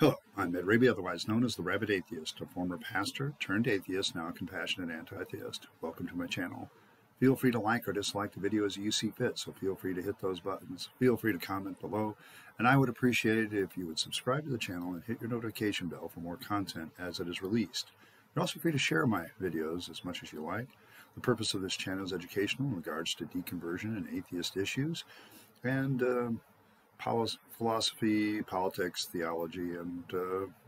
Hello, I'm Rabyd, otherwise known as the Rabyd Atheist, a former pastor turned atheist, now a compassionate anti-theist. Welcome to my channel. Feel free to like or dislike the video as you see fit, so feel free to hit those buttons. Feel free to comment below, and I would appreciate it if you would subscribe to the channel and hit your notification bell for more content as it is released. You're also free to share my videos as much as you like. The purpose of this channel is educational in regards to deconversion and atheist issues, and philosophy, politics, theology, and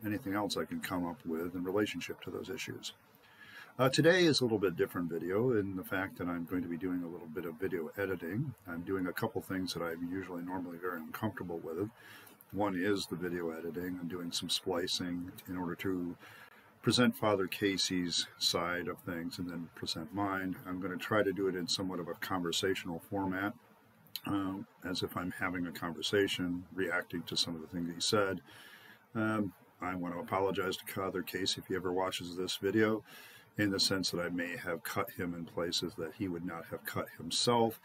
anything else I can come up with in relationship to those issues. Today is a little bit different video in the fact that I'm going to be doing a little bit of video editing. I'm doing a couple things that I'm normally very uncomfortable with. One is the video editing. I'm doing some splicing in order to present Father Casey's side of things and then present mine. I'm going to try to do it in somewhat of a conversational format. As if I'm having a conversation, reacting to some of the things he said. I want to apologize to Father Casey if he ever watches this video, in the sense that I may have cut him in places that he would not have cut himself,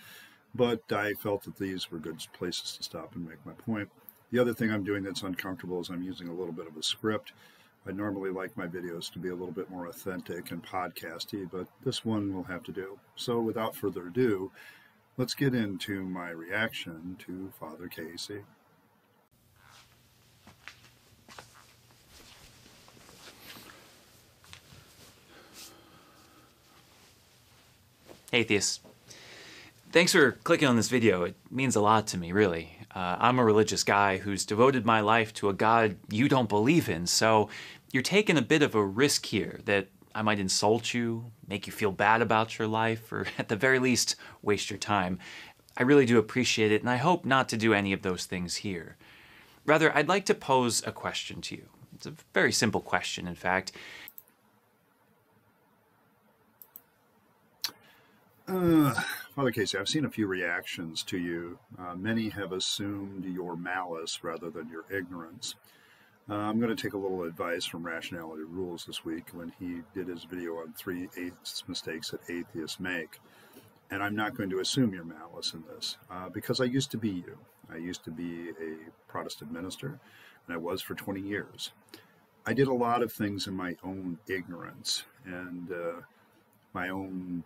but I felt that these were good places to stop and make my point. The other thing I'm doing that's uncomfortable is I'm using a little bit of a script. I normally like my videos to be a little bit more authentic and podcasty, but this one will have to do. So without further ado, let's get into my reaction to Father Casey. Atheists, thanks for clicking on this video. It means a lot to me, really. I'm a religious guy who's devoted my life to a God you don't believe in, so you're taking a bit of a risk here that I might insult you, make you feel bad about your life, or at the very least, waste your time. I really do appreciate it, and I hope not to do any of those things here. Rather, I'd like to pose a question to you. It's a very simple question, in fact. Father Casey, I've seen a few reactions to you. Many have assumed your malice rather than your ignorance. I'm going to take a little advice from Rationality Rules this week when he did his video on 3 mistakes that atheists make. And I'm not going to assume your malice in this, because I used to be you. I used to be a Protestant minister, and I was for 20 years. I did a lot of things in my own ignorance and my own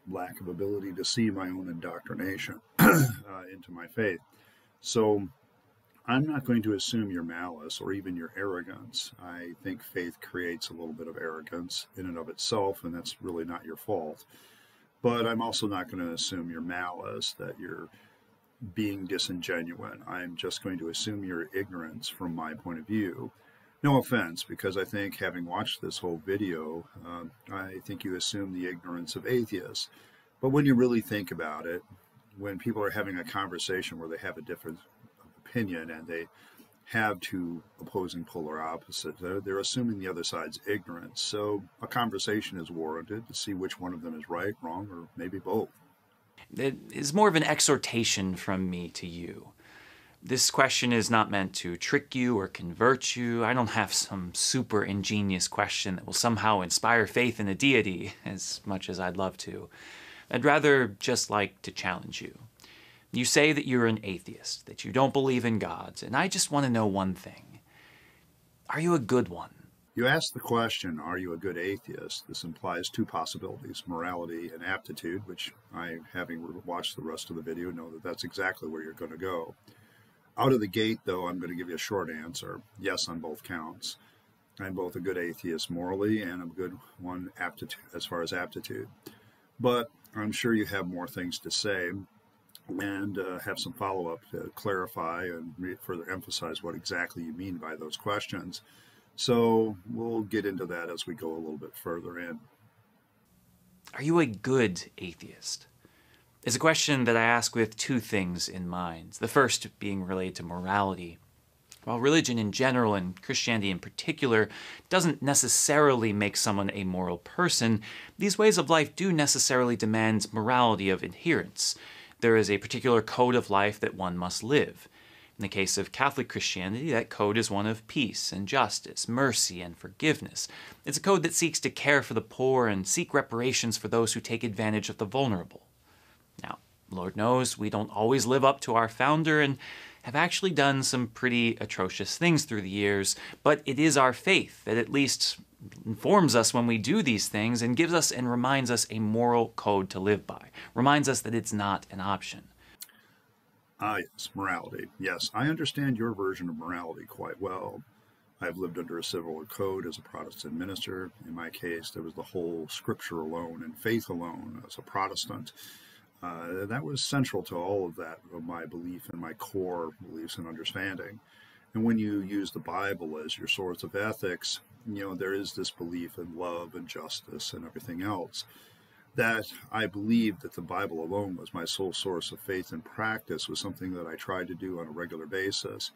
lack of ability to see my own indoctrination into my faith. So I'm not going to assume your malice or even your arrogance. I think faith creates a little bit of arrogance in and of itself, and that's really not your fault. But I'm also not going to assume your malice, that you're being disingenuous. I'm just going to assume your ignorance from my point of view. No offense, because I think, having watched this whole video, I think you assume the ignorance of atheists. But when you really think about it, when people are having a conversation where they have a different opinion and they have two opposing polar opposites, they're assuming the other side's ignorance. So a conversation is warranted to see which one of them is right, wrong, or maybe both. It is more of an exhortation from me to you. This question is not meant to trick you or convert you. I don't have some super ingenious question that will somehow inspire faith in a deity, as much as I'd love to. I'd rather just like to challenge you. You say that you're an atheist, that you don't believe in gods, and I just want to know one thing. Are you a good one? You ask the question, are you a good atheist? This implies two possibilities, morality and aptitude, which I, having watched the rest of the video, know that that's exactly where you're going to go. Out of the gate, though, I'm going to give you a short answer. Yes, on both counts. I'm both a good atheist morally and a good one as far as aptitude. But I'm sure you have more things to say and have some follow-up to clarify and further emphasize what exactly you mean by those questions. So we'll get into that as we go a little bit further in. Are you a good atheist? It's a question that I ask with two things in mind. The first being related to morality. While religion in general, and Christianity in particular, doesn't necessarily make someone a moral person, these ways of life do necessarily demand morality of adherence. There is a particular code of life that one must live. In the case of Catholic Christianity, that code is one of peace and justice, mercy and forgiveness. It's a code that seeks to care for the poor and seek reparations for those who take advantage of the vulnerable. Now, Lord knows we don't always live up to our founder and have actually done some pretty atrocious things through the years, but it is our faith that at least informs us when we do these things and gives us and reminds us a moral code to live by, reminds us that it's not an option. Yes, morality. Yes, I understand your version of morality quite well. I've lived under a civil code as a Protestant minister. In my case, there was the whole scripture alone and faith alone as a Protestant. That was central to all of that, of my belief and my core beliefs and understanding. And when you use the Bible as your source of ethics, there is this belief in love and justice and everything else. That I believed that the Bible alone was my sole source of faith and practice was something that I tried to do on a regular basis.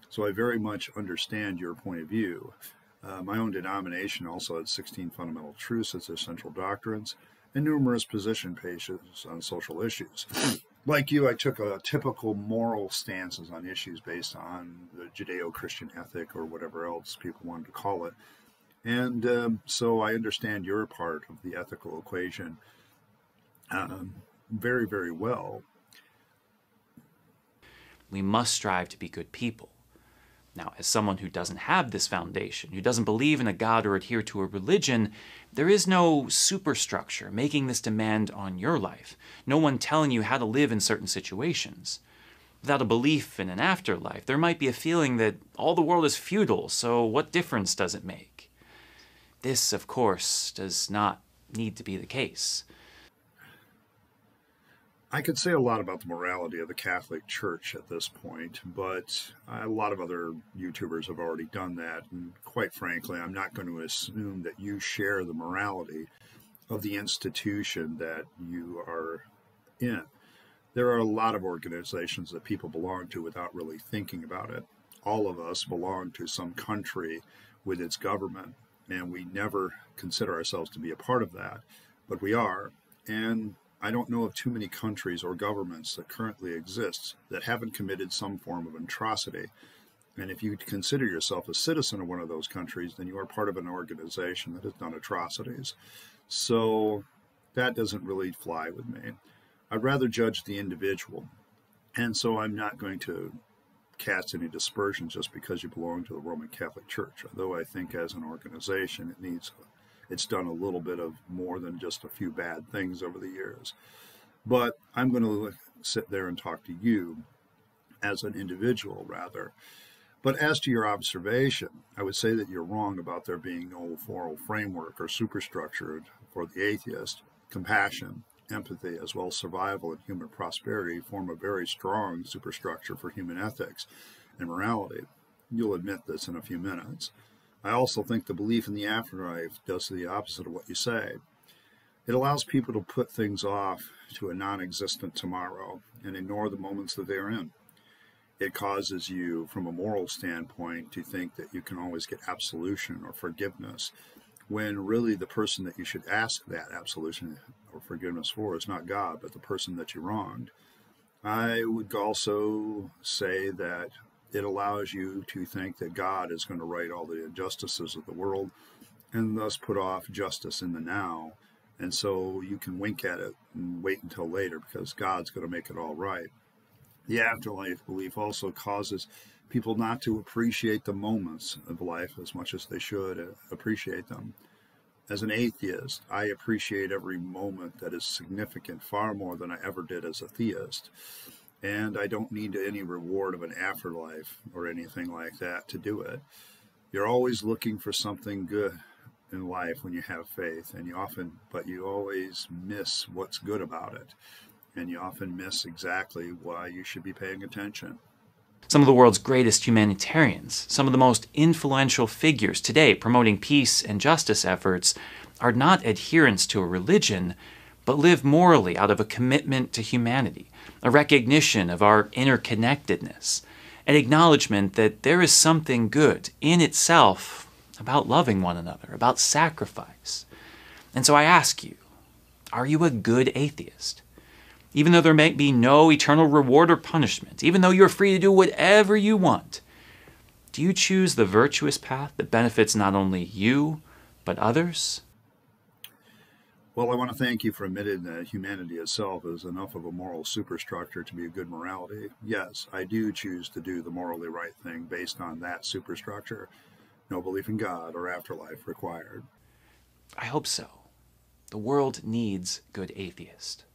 So I very much understand your point of view. My own denomination also had 16 fundamental truths as their central doctrines and numerous position pages on social issues. Like you, I took a typical moral stances on issues based on the Judeo-Christian ethic or whatever else people wanted to call it. And so I understand your part of the ethical equation very, very well. We must strive to be good people. Now, as someone who doesn't have this foundation, who doesn't believe in a God or adhere to a religion, there is no superstructure making this demand on your life, no one telling you how to live in certain situations. Without a belief in an afterlife, there might be a feeling that all the world is futile, so what difference does it make? This, of course, does not need to be the case. I could say a lot about the morality of the Catholic Church at this point, but a lot of other YouTubers have already done that, and quite frankly, I'm not going to assume that you share the morality of the institution that you are in. There are a lot of organizations that people belong to without really thinking about it. All of us belong to some country with its government, and we never consider ourselves to be a part of that, but we are. And I don't know of too many countries or governments that currently exist that haven't committed some form of atrocity. And if you consider yourself a citizen of one of those countries, then you are part of an organization that has done atrocities. So that doesn't really fly with me. I'd rather judge the individual. And so I'm not going to cast any dispersion just because you belong to the Roman Catholic Church. Although I think as an organization, it's done a little bit of more than just a few bad things over the years. But I'm going to sit there and talk to you as an individual, rather. But as to your observation, I would say that you're wrong about there being no moral framework or superstructure for the atheist. Compassion, empathy, as well as survival and human prosperity form a very strong superstructure for human ethics and morality. You'll admit this in a few minutes. I also think the belief in the afterlife does the opposite of what you say. It allows people to put things off to a non-existent tomorrow and ignore the moments that they're in. It causes you, from a moral standpoint, to think that you can always get absolution or forgiveness, when really the person that you should ask that absolution or forgiveness for is not God, but the person that you wronged. I would also say that it allows you to think that God is going to right all the injustices of the world and thus put off justice in the now. And so you can wink at it and wait until later because God's going to make it all right. The afterlife belief also causes people not to appreciate the moments of life as much as they should appreciate them. As an atheist, I appreciate every moment that is significant far more than I ever did as a theist. And I don't need any reward of an afterlife or anything like that to do it. You're always looking for something good in life when you have faith, and you always miss what's good about it. And you often miss exactly why you should be paying attention. Some of the world's greatest humanitarians, some of the most influential figures today promoting peace and justice efforts, are not adherents to a religion, but live morally out of a commitment to humanity, a recognition of our interconnectedness, an acknowledgement that there is something good in itself about loving one another, about sacrifice. And so I ask you, are you a good atheist? Even though there may be no eternal reward or punishment, even though you're free to do whatever you want, do you choose the virtuous path that benefits not only you, but others? Well, I want to thank you for admitting that humanity itself is enough of a moral superstructure to be a good morality. Yes, I do choose to do the morally right thing based on that superstructure. No belief in God or afterlife required. I hope so. The world needs good atheists.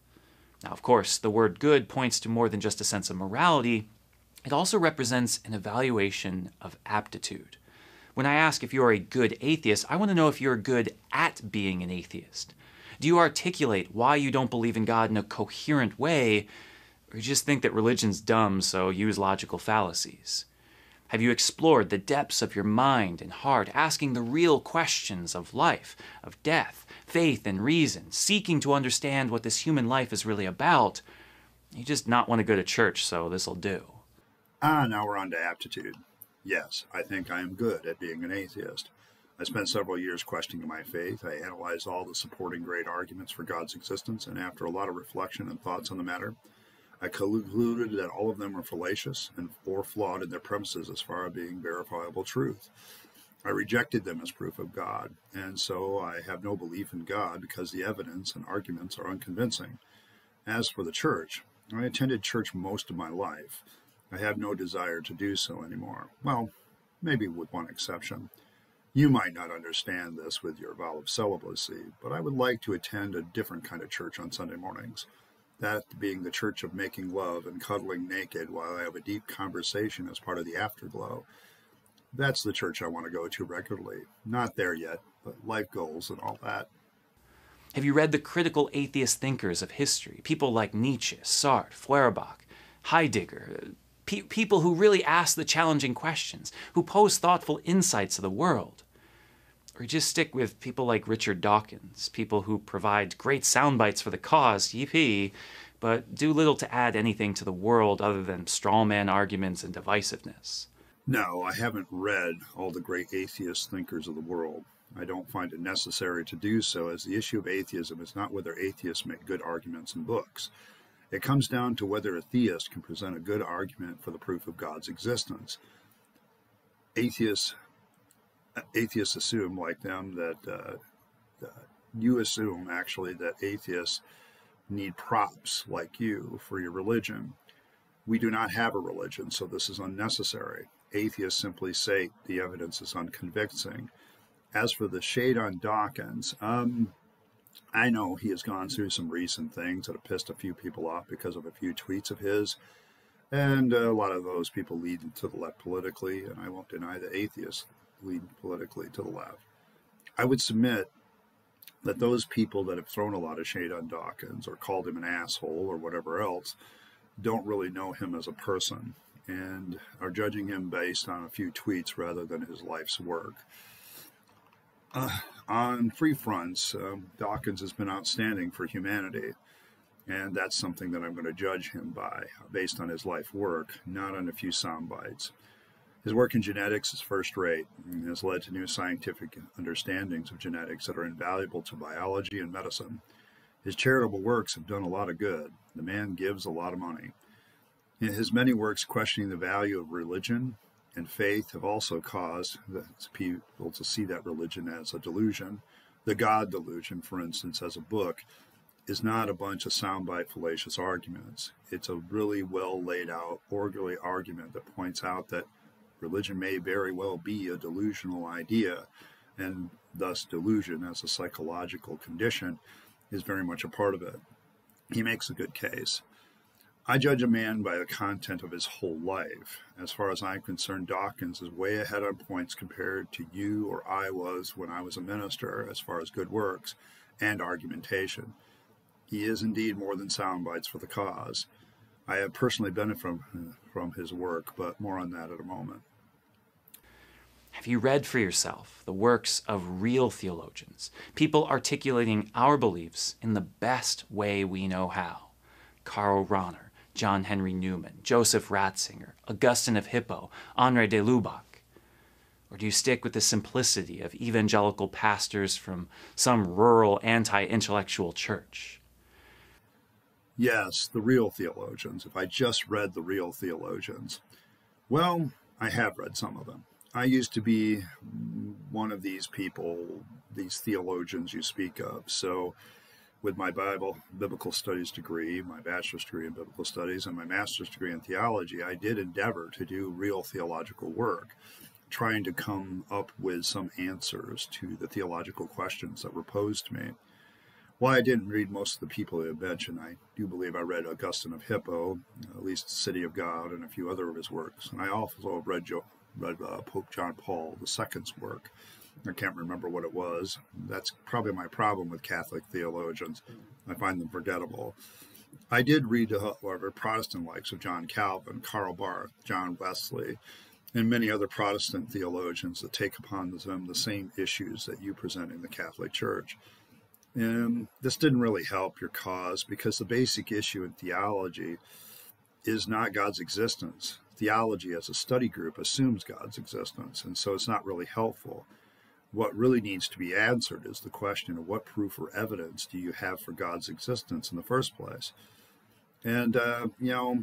Now, of course, the word good points to more than just a sense of morality. It also represents an evaluation of aptitude. When I ask if you're a good atheist, I want to know if you're good at being an atheist. Do you articulate why you don't believe in God in a coherent way, or you just think that religion's dumb, so use logical fallacies? Have you explored the depths of your mind and heart, asking the real questions of life, of death, faith, and reason, seeking to understand what this human life is really about? You just not want to go to church, so this'll do. Now we're on to aptitude. Yes, I think I am good at being an atheist. I spent several years questioning my faith. I analyzed all the supporting great arguments for God's existence, and after a lot of reflection and thoughts on the matter, I concluded that all of them were fallacious or flawed in their premises as far as being verifiable truth. I rejected them as proof of God, and so I have no belief in God because the evidence and arguments are unconvincing. As for the church, I attended church most of my life. I have no desire to do so anymore. Well, maybe with one exception. You might not understand this with your vow of celibacy, but I would like to attend a different kind of church on Sunday mornings. That being the church of making love and cuddling naked while I have a deep conversation as part of the afterglow. That's the church I want to go to regularly. Not there yet, but life goals and all that. Have you read the critical atheist thinkers of history? People like Nietzsche, Sartre, Feuerbach, Heidegger, people who really ask the challenging questions, who pose thoughtful insights of the world. Or just stick with people like Richard Dawkins, people who provide great sound bites for the cause, yippee, but do little to add anything to the world other than strawman arguments and divisiveness. No, I haven't read all the great atheist thinkers of the world. I don't find it necessary to do so, as the issue of atheism is not whether atheists make good arguments in books. It comes down to whether a theist can present a good argument for the proof of God's existence. Atheists assume, like them, that you assume, actually, that atheists need props, like you, for your religion. We do not have a religion, so this is unnecessary. Atheists simply say the evidence is unconvincing. As for the shade on Dawkins, I know he has gone through some recent things that have pissed a few people off because of a few tweets of his, and a lot of those people lead to the left politically, and I won't deny that atheists lead politically to the left. I would submit that those people that have thrown a lot of shade on Dawkins or called him an asshole or whatever else don't really know him as a person and are judging him based on a few tweets rather than his life's work. On free fronts, Dawkins has been outstanding for humanity, and that's something that I'm going to judge him by, based on his life work, not on a few sound bites. His work in genetics is first rate and has led to new scientific understandings of genetics that are invaluable to biology and medicine. His charitable works have done a lot of good. The man gives a lot of money. His many works questioning the value of religion and faith have also caused people to see that religion as a delusion. The God Delusion, for instance, as a book, is not a bunch of soundbite fallacious arguments. It's a really well laid out, orderly argument that points out that religion may very well be a delusional idea, and thus delusion as a psychological condition is very much a part of it. He makes a good case. I judge a man by the content of his whole life. As far as I'm concerned, Dawkins is way ahead on points compared to you or I was when I was a minister, as far as good works and argumentation. He is indeed more than sound bites for the cause. I have personally benefited from his work, but more on that at a moment. Have you read for yourself the works of real theologians, people articulating our beliefs in the best way we know how? Karl Rahner, John Henry Newman, Joseph Ratzinger, Augustine of Hippo, Henri de Lubac? Or do you stick with the simplicity of evangelical pastors from some rural anti-intellectual church? Yes, the real theologians. If I just read the real theologians. Well, I have read some of them. I used to be one of these people, these theologians you speak of. So With my biblical studies degree, my bachelor's degree in biblical studies, and my master's degree in theology, I did endeavor to do real theological work, trying to come up with some answers to the theological questions that were posed to me. While I didn't read most of the people I mentioned, I do believe I read Augustine of Hippo, at least City of God, and a few other of his works. And I also read Pope John Paul II's work. I can't remember what it was. That's probably my problem with Catholic theologians. I find them forgettable. I did read, however, Protestant likes of John Calvin, Karl Barth, John Wesley, and many other Protestant theologians that take upon them the same issues that you present in the Catholic Church. And this didn't really help your cause, because the basic issue in theology is not God's existence. Theology as a study group assumes God's existence, and so it's not really helpful. What really needs to be answered is the question of what proof or evidence do you have for God's existence in the first place? And,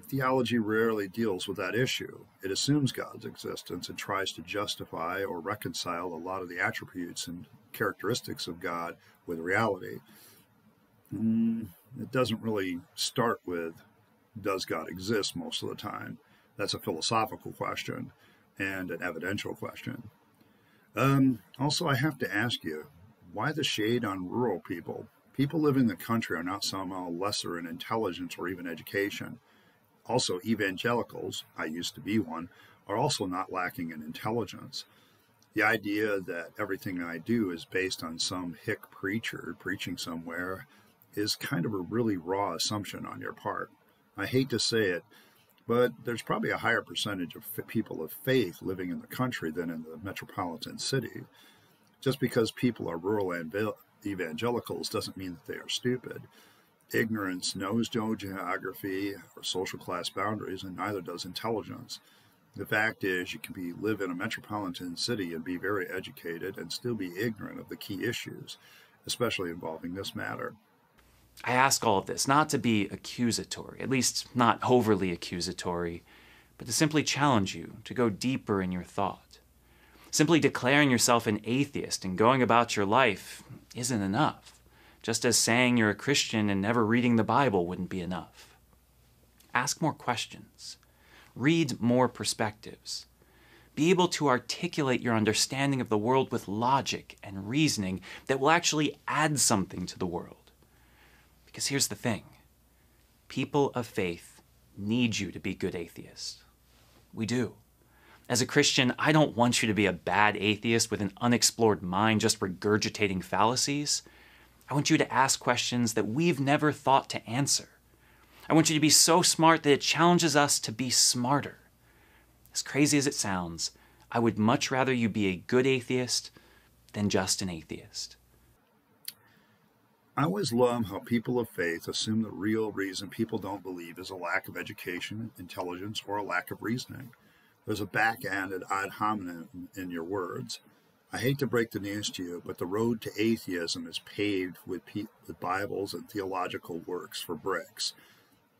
theology rarely deals with that issue. It assumes God's existence and tries to justify or reconcile a lot of the attributes and characteristics of God with reality. It doesn't really start with, does God exist most of the time? That's a philosophical question and an evidential question. Also, I have to ask you, why the shade on rural people? People living in the country are not somehow lesser in intelligence or even education. Also, evangelicals, I used to be one, are also not lacking in intelligence. The idea that everything I do is based on some hick preacher preaching somewhere is kind of a really raw assumption on your part. I hate to say it, but there's probably a higher percentage of people of faith living in the country than in the metropolitan city. Just because people are rural evangelicals doesn't mean that they are stupid. Ignorance knows no geography or social class boundaries, and neither does intelligence. The fact is, you can live in a metropolitan city and be very educated and still be ignorant of the key issues, especially involving this matter. I ask all of this not to be accusatory, at least not overly accusatory, but to simply challenge you to go deeper in your thought. Simply declaring yourself an atheist and going about your life isn't enough, just as saying you're a Christian and never reading the Bible wouldn't be enough. Ask more questions. Read more perspectives. Be able to articulate your understanding of the world with logic and reasoning that will actually add something to the world. Because here's the thing. People of faith need you to be good atheists. We do. As a Christian, I don't want you to be a bad atheist with an unexplored mind just regurgitating fallacies. I want you to ask questions that we've never thought to answer. I want you to be so smart that it challenges us to be smarter. As crazy as it sounds, I would much rather you be a good atheist than just an atheist. I always love how people of faith assume the real reason people don't believe is a lack of education, intelligence, or a lack of reasoning. There's a backhanded ad hominem in your words. I hate to break the news to you, but the road to atheism is paved with Bibles and theological works for bricks.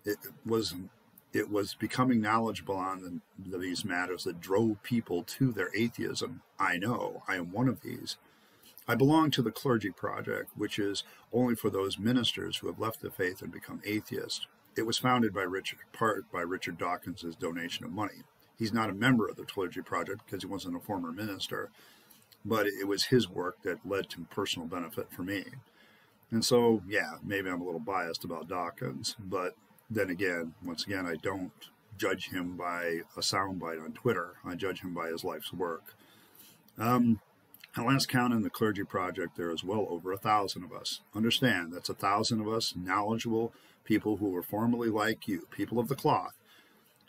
It was becoming knowledgeable on these matters that drove people to their atheism. I know, I am one of these. I belong to the Clergy Project, which is only for those ministers who have left the faith and become atheists. It was founded by Richard Dawkins' donation of money. He's not a member of the Clergy Project because he wasn't a former minister, but it was his work that led to personal benefit for me. And so, yeah, maybe I'm a little biased about Dawkins, but then again, once again, I don't judge him by a soundbite on Twitter. I judge him by his life's work. At last count in the Clergy Project, there is well over 1,000 of us. Understand, that's 1,000 of us, knowledgeable people who were formerly like you, people of the cloth,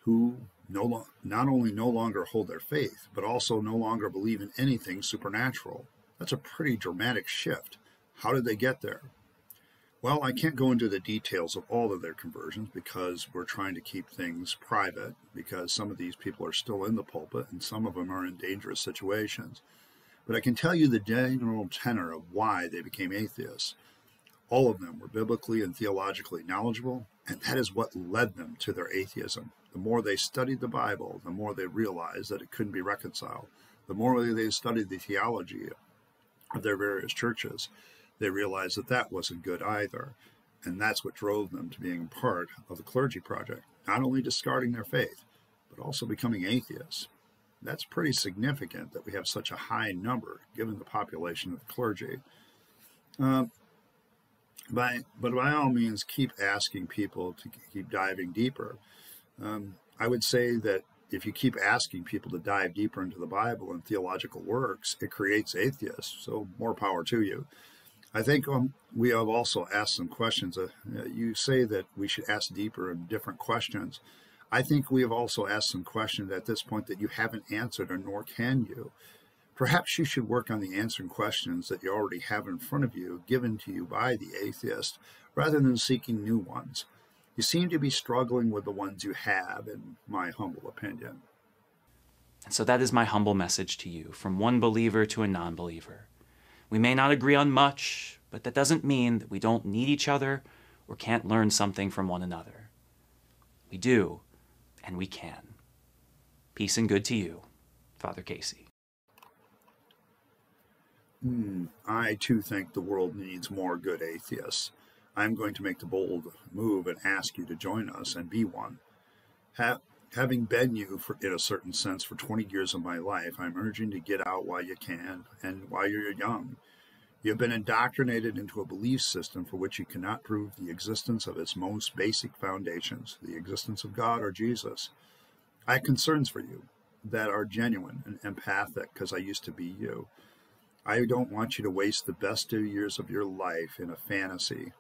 who not only no longer hold their faith, but also no longer believe in anything supernatural. That's a pretty dramatic shift. How did they get there? Well, I can't go into the details of all of their conversions because we're trying to keep things private, because some of these people are still in the pulpit and some of them are in dangerous situations. But I can tell you the general tenor of why they became atheists. All of them were biblically and theologically knowledgeable, and that is what led them to their atheism. The more they studied the Bible, the more they realized that it couldn't be reconciled. The more they studied the theology of their various churches, they realized that that wasn't good either. And that's what drove them to being part of the clergy project, not only discarding their faith, but also becoming atheists. That's pretty significant that we have such a high number given the population of the clergy. But by all means, keep asking people to keep diving deeper. I would say that if you keep asking people to dive deeper into the Bible and theological works, it creates atheists. So more power to you. I think we have also asked some questions. You say that we should ask deeper and different questions. I think we have also asked some questions at this point that you haven't answered, or nor can you. Perhaps you should work on the answering questions that you already have in front of you, given to you by the atheist, rather than seeking new ones. You seem to be struggling with the ones you have, in my humble opinion. And so that is my humble message to you, from one believer to a non-believer. We may not agree on much, but that doesn't mean that we don't need each other or can't learn something from one another. We do, and we can. Peace and good to you, Father Casey. I too think the world needs more good atheists. I'm going to make the bold move and ask you to join us and be one. Having been you in a certain sense for 20 years of my life, I'm urging you to get out while you can and while you're young. You have been indoctrinated into a belief system for which you cannot prove the existence of its most basic foundations, the existence of God or Jesus. I have concerns for you that are genuine and empathic, because I used to be you. I don't want you to waste the best 2 years of your life in a fantasy,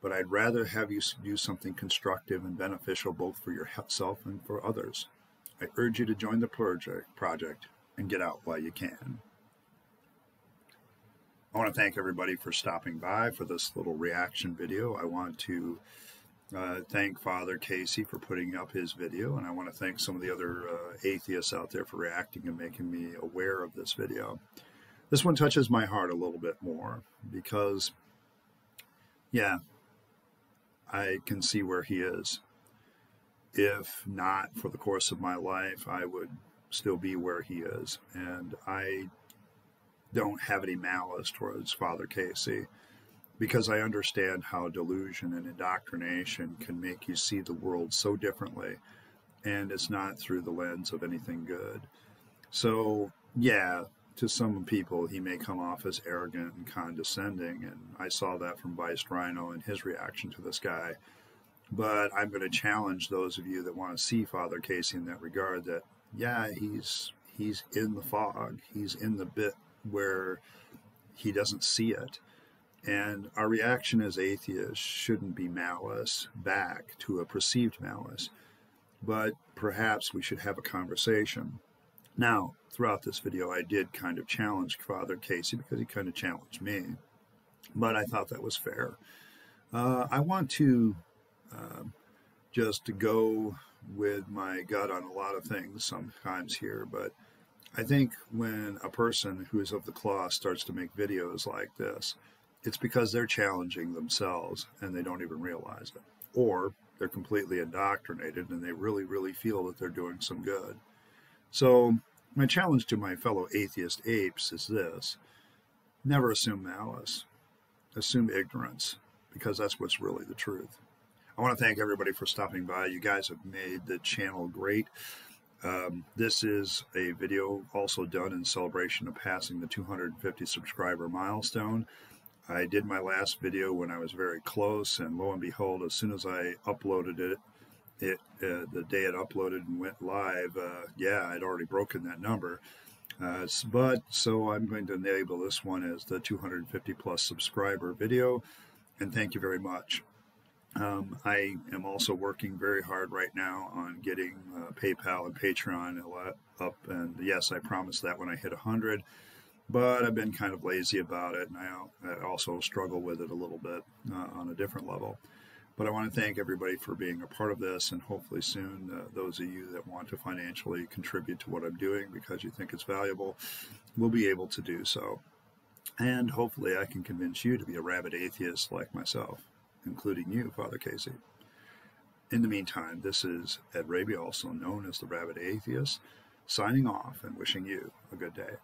but I'd rather have you do something constructive and beneficial both for yourself and for others. I urge you to join the project and get out while you can. I want to thank everybody for stopping by for this little reaction video. I want to thank Father Casey for putting up his video, and I want to thank some of the other atheists out there for reacting and making me aware of this video. This one touches my heart a little bit more because, yeah, I can see where he is. If not for the course of my life, I would still be where he is. And I don't have any malice towards Father Casey because I understand how delusion and indoctrination can make you see the world so differently, and it's not through the lens of anything good. So, yeah, to some people, he may come off as arrogant and condescending, and I saw that from Vice Rhino and his reaction to this guy. But I'm going to challenge those of you that want to see Father Casey in that regard that, yeah, he's in the fog. He's in the bit where he doesn't see it. And our reaction as atheists shouldn't be malice back to a perceived malice, but perhaps we should have a conversation. Now, throughout this video, I did kind of challenge Father Casey because he kind of challenged me, but I thought that was fair. I want to just go with my gut on a lot of things sometimes here, but I think when a person who is of the cloth starts to make videos like this, it's because they're challenging themselves and they don't even realize it. Or they're completely indoctrinated and they really, really feel that they're doing some good. So my challenge to my fellow atheist apes is this: never assume malice, assume ignorance, because that's what's really the truth. I want to thank everybody for stopping by. You guys have made the channel great. This is a video also done in celebration of passing the 250 subscriber milestone. I did my last video when I was very close, and lo and behold, as soon as I uploaded it, the day it uploaded and went live, yeah, I'd already broken that number. So I'm going to enable this one as the 250 plus subscriber video, and thank you very much. I am also working very hard right now on getting PayPal and Patreon up, and yes, I promised that when I hit 100, but I've been kind of lazy about it, and I also struggle with it a little bit on a different level. But I want to thank everybody for being a part of this, and hopefully soon those of you that want to financially contribute to what I'm doing because you think it's valuable will be able to do so. And hopefully I can convince you to be a rabid atheist like myself, including you, Father Casey. In the meantime, this is Ed Rabyd, also known as the Rabyd Atheist, signing off and wishing you a good day.